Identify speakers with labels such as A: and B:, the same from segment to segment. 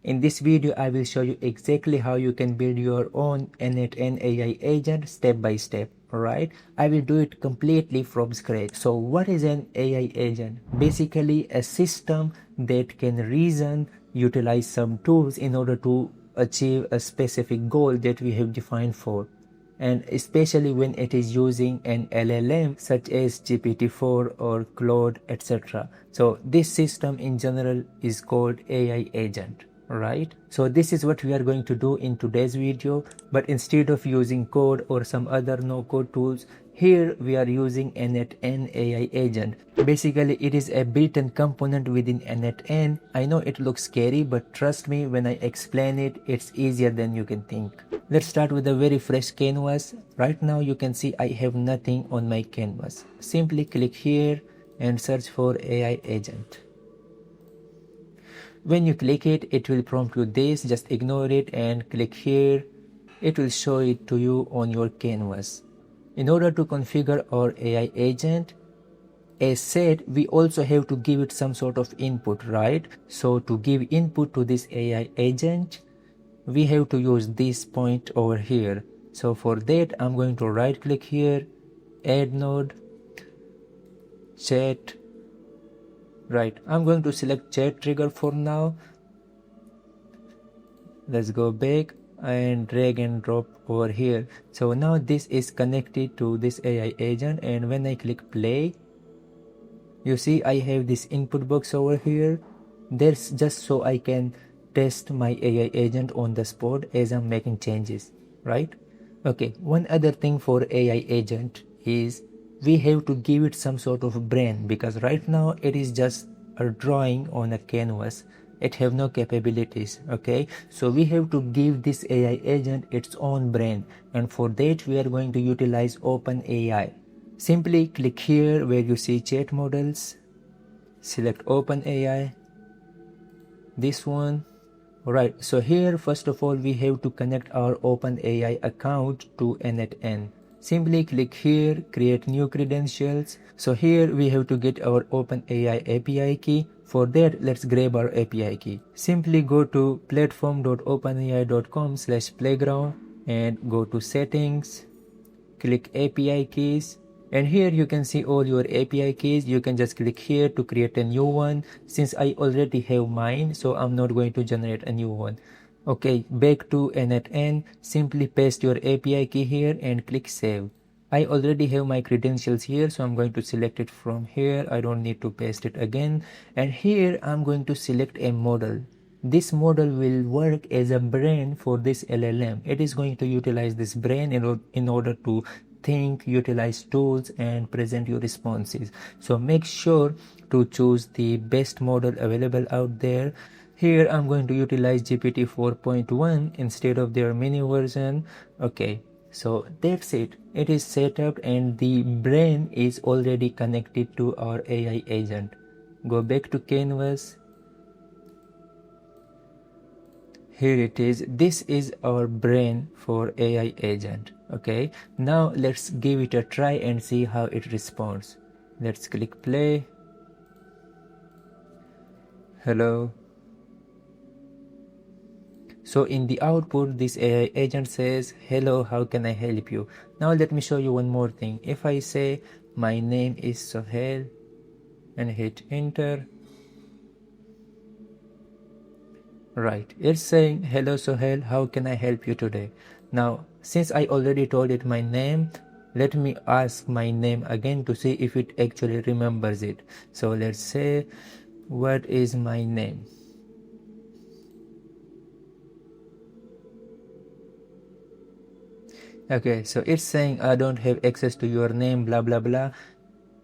A: In this video, I will show you exactly how you can build your own n8n AI agent step by step. Alright, I will do it completely from scratch. So what is an AI agent? Basically a system that can reason, utilize some tools in order to achieve a specific goal that we have defined for, and especially when it is using an LLM such as GPT-4 or Claude, etc. So this system in general is called AI agent. Right, so this is what we are going to do in today's video, but instead of using code or some other no-code tools, here we are using n8n AI agent. Basically it is a built-in component within n8n. I know it looks scary, but trust me when I explain it, it's easier than you can think. Let's start with a very fresh canvas. Right now you can see I have nothing on my canvas. Simply click here and search for AI agent. When you click it, it will prompt you this, just ignore it and click here. It will show it to you on your canvas. In order to configure our AI agent, as said, we also have to give it some sort of input, right? So to give input to this AI agent, we have to use this point over here. So for that, I'm going to right click here, add node, chat. Right, I'm going to select chat trigger for now. Let's go back and drag and drop over here. So now this is connected to this AI agent, and when I click play, you see I have this input box over here. That's just so I can test my AI agent on the spot as I'm making changes, right? Okay, one other thing for AI agent is we have to give it some sort of brain, because right now it is just a drawing on a canvas. It have no capabilities. Okay, so we have to give this AI agent its own brain, and for that we are going to utilize OpenAI. Simply click here where you see chat models, select OpenAI, this one. Right, so here first of all we have to connect our OpenAI account to n8n. Simply click here, create new credentials. So here we have to get our OpenAI API key. For that, let's grab our API key. Simply go to platform.openai.com/playground and go to settings, click API keys. And here you can see all your API keys. You can just click here to create a new one. Since I already have mine, so I'm not going to generate a new one. Okay, back to n8n, simply paste your API key here and click save. I already have my credentials here, so I'm going to select it from here. I don't need to paste it again. And here I'm going to select a model. This model will work as a brain for this LLM. It is going to utilize this brain in order to think, utilize tools, and present your responses. So make sure to choose the best model available out there. Here I'm going to utilize GPT 4.1 instead of their mini version. Okay, so that's it. It is set up and the brain is already connected to our AI agent. Go back to canvas. Here it is. This is our brain for AI agent. Okay, now let's give it a try and see how it responds. Let's click play. Hello. So in the output, this AI agent says, hello, how can I help you? Now let me show you one more thing. If I say my name is Sohail and hit enter, right, it's saying, hello Sohail, how can I help you today? Now since I already told it my name, let me ask my name again to see if it actually remembers it. So let's say, what is my name? Okay, so it's saying I don't have access to your name, blah blah blah.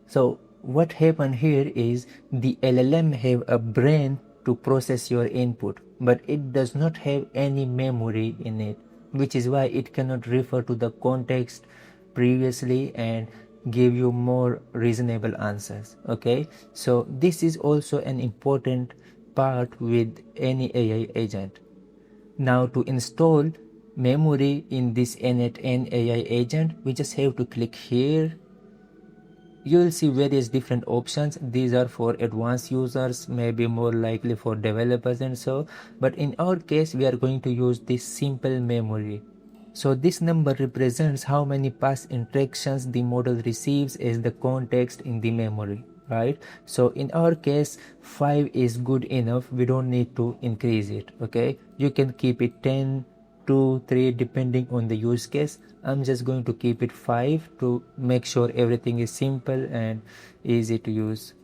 A: So what happened here is the LLM have a brain to process your input, but it does not have any memory in it, which is why it cannot refer to the context previously and give you more reasonable answers. Okay, so this is also an important part with any AI agent. Now to install memory in this n8n AI agent, we just have to click here you will see various different options. These are for advanced users, maybe more likely for developers and so, but in our case we are going to use this simple memory. So this number represents how many past interactions the model receives as the context in the memory, right? So in our case 5 is good enough, we don't need to increase it. Okay, you can keep it 10, 2, 3 depending on the use case. I'm just going to keep it 5 to make sure everything is simple and easy to use.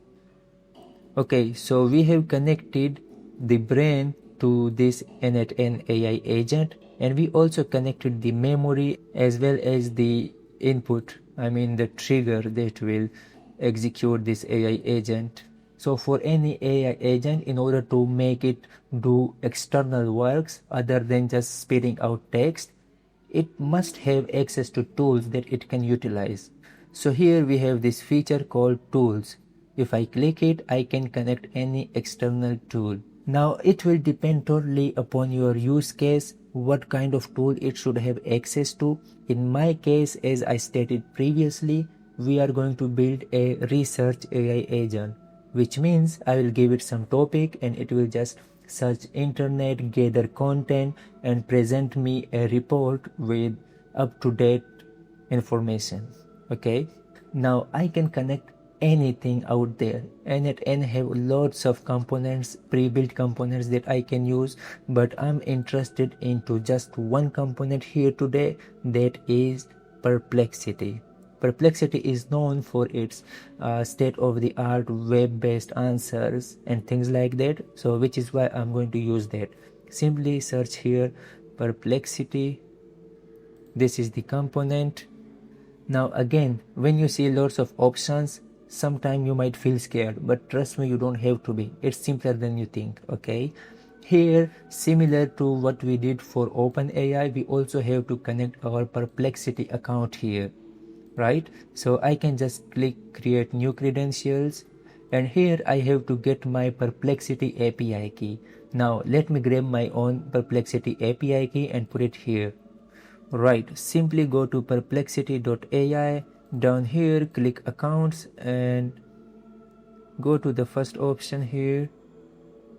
A: Okay, so we have connected the brain to this n8n AI agent, and we also connected the memory as well as the input, I mean the trigger that will execute this AI agent. So for any AI agent, in order to make it do external works other than just spitting out text, it must have access to tools that it can utilize. So here we have this feature called tools. If I click it, I can connect any external tool. Now it will depend totally upon your use case, what kind of tool it should have access to. In my case, as I stated previously, we are going to build a research AI agent, which means I will give it some topic and it will just search internet, gather content and present me a report with up-to-date information. Okay, now I can connect anything out there, and have lots of components, pre-built components that I can use, but I'm interested into just one component here today, that is Perplexity. Perplexity is known for its state-of-the-art web-based answers and things like that, so which is why I'm going to use that. Simply search here Perplexity. This is the component. Now again, when you see lots of options, sometimes you might feel scared, but trust me, you don't have to be. It's simpler than you think. Okay, here, similar to what we did for OpenAI, we also have to connect our Perplexity account here, right? So I can just click create new credentials, and here I have to get my Perplexity API key. Now let me grab my own Perplexity API key and put it here. Right, simply go to perplexity.ai. Down here click accounts and go to the first option here.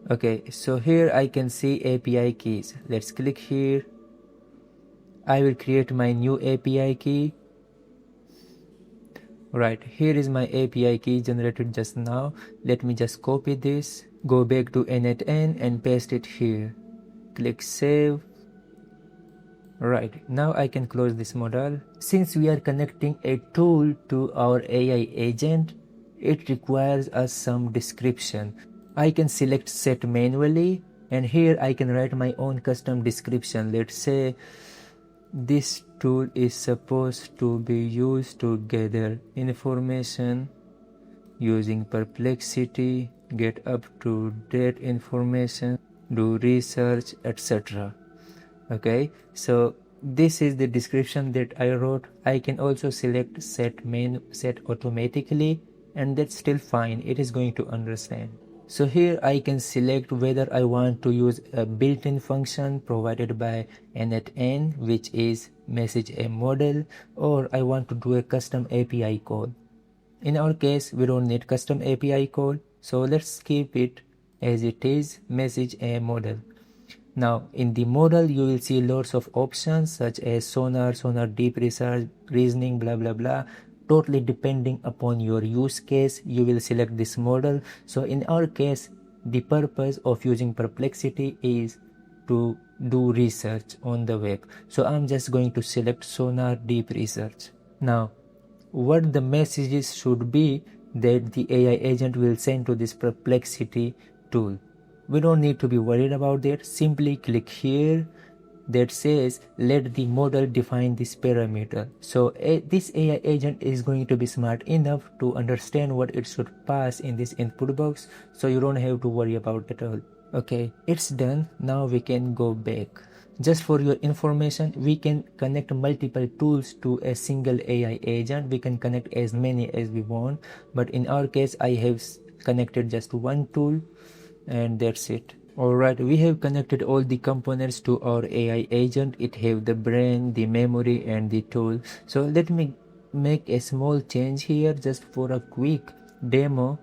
A: Okay, so here I can see API keys. Let's click here. I will create my new API key. Right, here is my API key generated just now. Let me just copy this, go back to n8n and paste it here. Click save. Right, now I can close this model. Since we are connecting a tool to our AI agent, it requires us some description. I can select set manually, and here I can write my own custom description. Let's say this tool is supposed to be used to gather information using Perplexity, get up to date information, do research, etc. Okay, so this is the description that I wrote. I can also select set automatically, and that's still fine. It is going to understand. So here I can select whether I want to use a built-in function provided by n8n, which is message a model, or I want to do a custom API call. In our case, we don't need custom API call, so let's keep it as it is, message a model. Now in the model you will see lots of options such as sonar, deep research, reasoning, blah blah blah. Totally depending upon your use case, you will select this model. So in our case, the purpose of using Perplexity is to do research on the web. So I'm just going to select sonar deep research. Now what the messages should be that the AI agent will send to this Perplexity tool. We don't need to be worried about that. Simply click here that says let the model define this parameter. So this AI agent is going to be smart enough to understand what it should pass in this input box, so you don't have to worry about it all. Okay, it's done. Now we can go back. Just for your information, we can connect multiple tools to a single AI agent. We can connect as many as we want, but in our case I have connected just one tool, and that's it. Alright, we have connected all the components to our AI agent. It have the brain, the memory and the tool. So let me make a small change here just for a quick demo.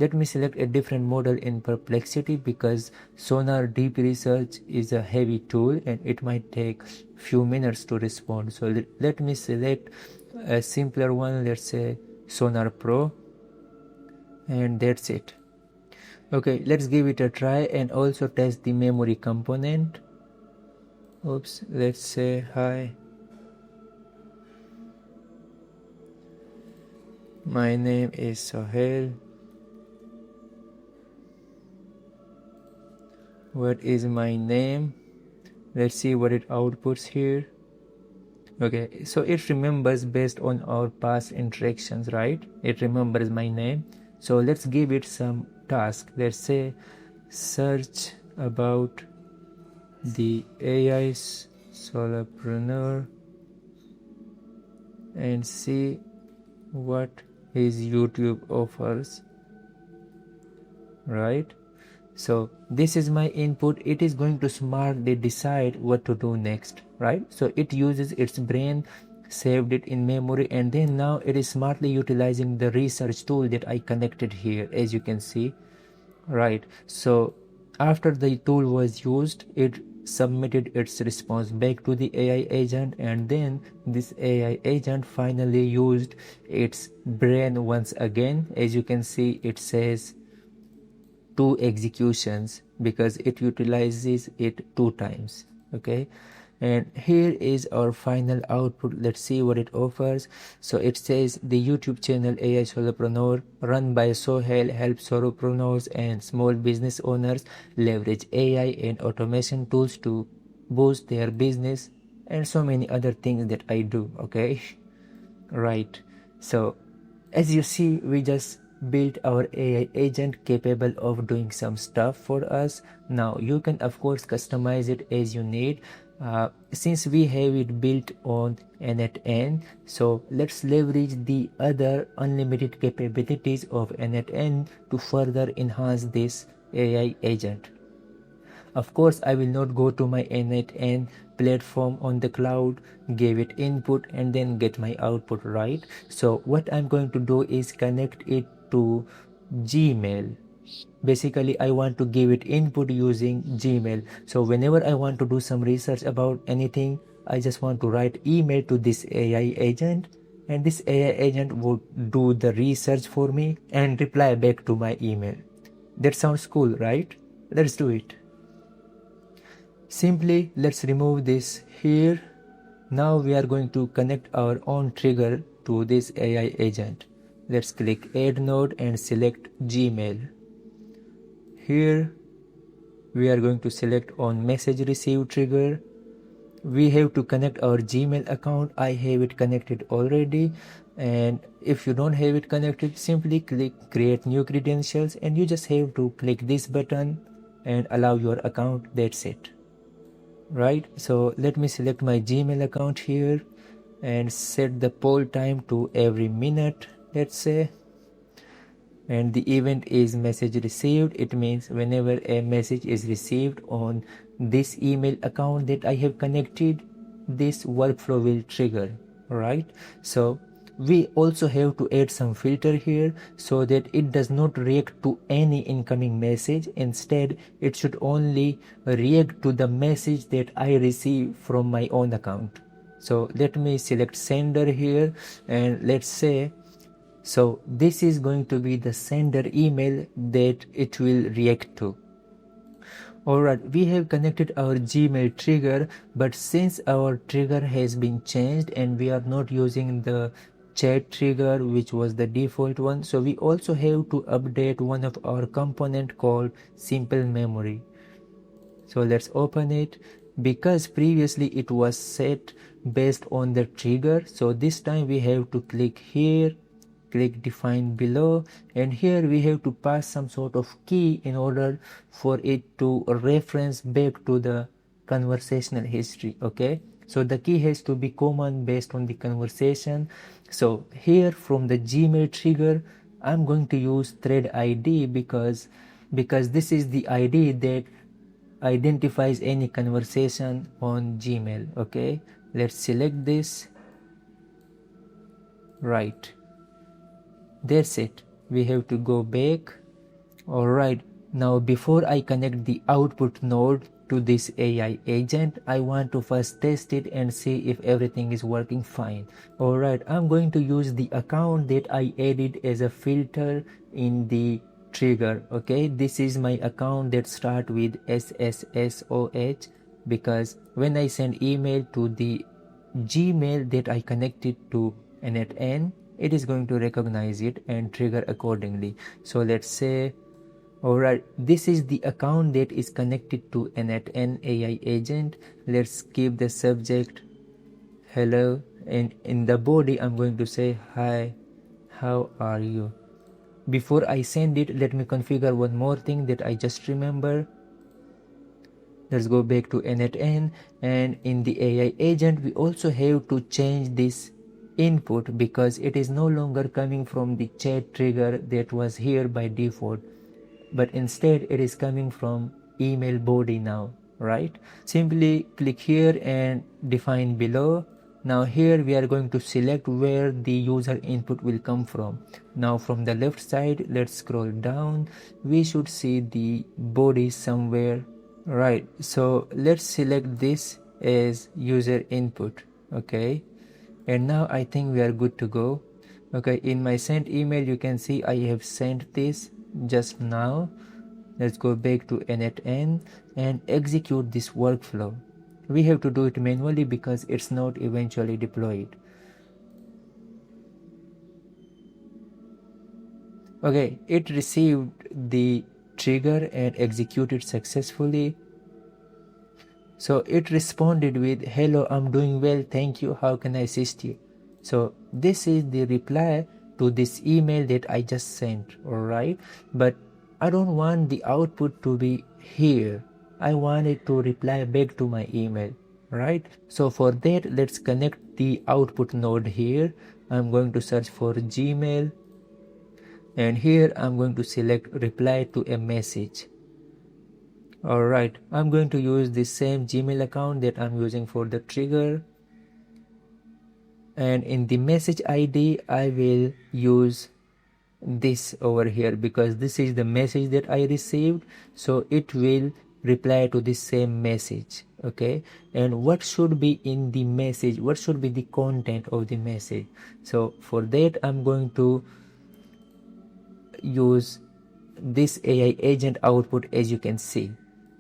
A: Let me select a different model in Perplexity because Sonar Deep Research is a heavy tool and it might take few minutes to respond. So let me select a simpler one, let's say Sonar Pro, and that's it. Okay, let's give it a try and also test the memory component. Oops, let's say hi. My name is Sohail. What is my name? Let's see what it outputs here. Okay, so it remembers based on our past interactions, right? It remembers my name. So let's give it some task. Let's say search about the AI solopreneur and see what his YouTube offers, right? So this is my input. It is going to smartly decide what to do next, right? So it uses its brain, saved it in memory, and then now it is smartly utilizing the research tool that I connected here, as you can see, right? So after the tool was used, it submitted its response back to the AI agent, and then this AI agent finally used its brain once again. As you can see, it says 2 executions because it utilizes it 2 times. Okay, and here is our final output. Let's see what it offers. So it says the YouTube channel AI Solopreneur run by Sohail helps solopreneurs and small business owners leverage AI and automation tools to boost their business, and so many other things that I do. Okay, right. So as you see, we just built our AI agent capable of doing some stuff for us. Now you can of course customize it as you need. Since we have it built on n8n, so let's leverage the other unlimited capabilities of n8n to further enhance this AI agent. Of course, I will not go to my n8n platform on the cloud, give it input and then get my output, right? So what I'm going to do is connect it to Gmail. Basically, I want to give it input using Gmail. So whenever I want to do some research about anything, I just want to write email to this AI agent, and this AI agent would do the research for me and reply back to my email. That sounds cool, right? Let's do it. Simply, let's remove this here. Now we are going to connect our own trigger to this AI agent. Let's click Add Node and select Gmail. Here we are going to select on message received trigger. We have to connect our Gmail account. I have it connected already, and if you don't have it connected, simply click create new credentials and you just have to click this button and allow your account. That's it. Right, so let me select my Gmail account here and set the poll time to every minute, let's say, and the event is message received. It means whenever a message is received on this email account that I have connected, this workflow will trigger, right? So we also have to add some filter here so that it does not react to any incoming message. Instead, it should only react to the message that I receive from my own account. So let me select sender here, and let's say, so this is going to be the sender email that it will react to. Alright, we have connected our Gmail trigger, but since our trigger has been changed and we are not using the chat trigger which was the default one, so we also have to update one of our component called simple memory. So let's open it. Because previously it was set based on the trigger, so this time we have to click here, click define below, and here we have to pass some sort of key in order for it to reference back to the conversational history. Okay, so the key has to be common based on the conversation. So here from the Gmail trigger, I'm going to use thread ID because this is the ID that identifies any conversation on Gmail. Okay, let's select this. right. That's it. We have to go back. Alright, now before I connect the output node to this AI agent, I want to first test it and see if everything is working fine. Alright, I'm going to use the account that I added as a filter in the trigger. Okay, this is my account that start with SSSOH, because when I send email to the Gmail that I connected to n8n, it is going to recognize it and trigger accordingly. So let's say, alright, this is the account that is connected to n8n AI agent. Let's keep the subject hello, and in the body I'm going to say hi, how are you? Before I send it, let me configure one more thing that I just remember. Let's go back to n8n, and in the AI agent we also have to change this input because it is no longer coming from the chat trigger that was here by default, but instead it is coming from email body now, right? Simply click here and define below. Now here we are going to select where the user input will come from. Now from the left side, let's scroll down. We should see the body somewhere. Right, so let's select this as user input. Okay, and now I think we are good to go. Okay, in my sent email you can see I have sent this just now. Let's go back to n8n and execute this workflow. We have to do it manually because it's not eventually deployed. Okay, it received the trigger and executed successfully. So it responded with, hello, I'm doing well, thank you, how can I assist you? So this is the reply to this email that I just sent, alright? But I don't want the output to be here. I want it to reply back to my email, right? So for that, let's connect the output node here. I'm going to search for Gmail, and here I'm going to select reply to a message. Alright, I'm going to use the same Gmail account that I'm using for the trigger, and in the message ID I will use this over here because this is the message that I received, so it will reply to the same message. Okay, and what should be in the message, what should be the content of the message? So for that I'm going to use this AI agent output. As you can see,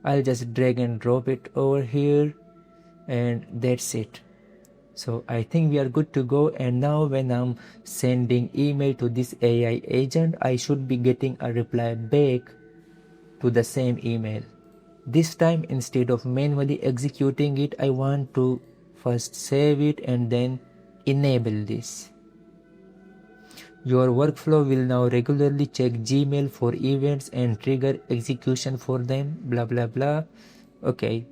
A: I'll just drag and drop it over here, and that's it. So I think we are good to go, and now when I'm sending email to this AI agent, I should be getting a reply back to the same email. This time, instead of manually executing it, I want to first save it and then enable this. Your workflow will now regularly check Gmail for events and trigger execution for them, blah blah blah. Okay,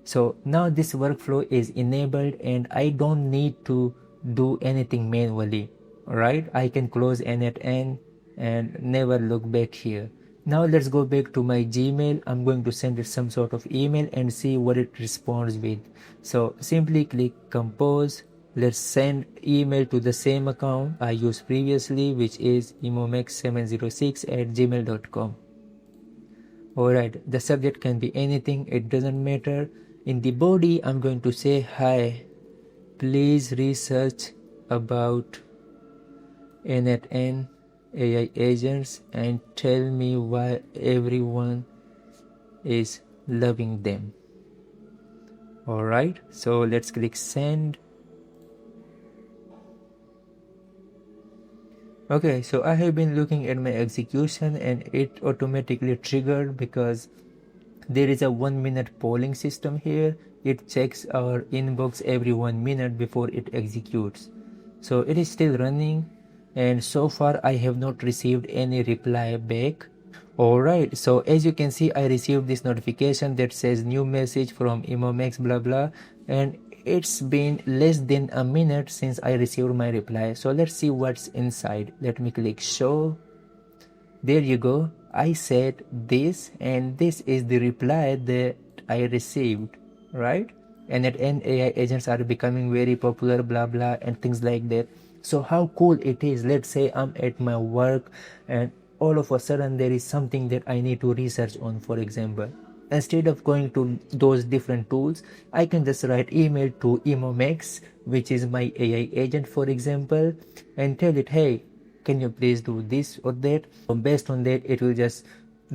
A: so now this workflow is enabled and I don't need to do anything manually. Alright, I can close n8n and never look back here. Now let's go back to my Gmail. I'm going to send it some sort of email and see what it responds with. So simply click compose. Let's send email to the same account I used previously, which is imomex706@gmail.com. Alright, the subject can be anything, it doesn't matter. In the body, I'm going to say, hi, please research about n8n AI agents and tell me why everyone is loving them. Alright, so let's click send. Okay, so I have been looking at my execution and it automatically triggered because there is a 1 minute polling system here. It checks our inbox every 1 minute before it executes. So it is still running, and so far I have not received any reply back. Alright, so as you can see, I received this notification that says new message from imomex blah blah, and it's been less than a minute since I received my reply. So let's see what's inside. Let me click show. There you go. I said this, and this is the reply that I received, right? And at n AI agents are becoming very popular, blah blah, and things like that. So how cool it is. Let's say I'm at my work and all of a sudden there is something that I need to research on, for example. Instead of going to those different tools, I can just write email to Emomex, which is my AI agent, for example, and tell it, hey, can you please do this or that? Based on that, it will just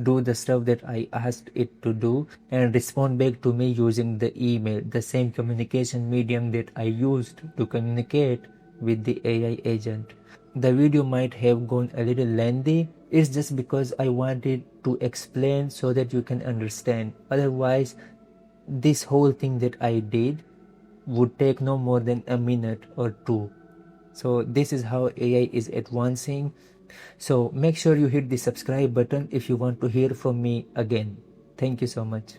A: do the stuff that I asked it to do and respond back to me using the email, the same communication medium that I used to communicate with the AI agent. The video might have gone a little lengthy. It's just because I wanted to explain so that you can understand. Otherwise, this whole thing that I did would take no more than a minute or two. So this is how AI is advancing. So make sure you hit the subscribe button if you want to hear from me again. Thank you so much.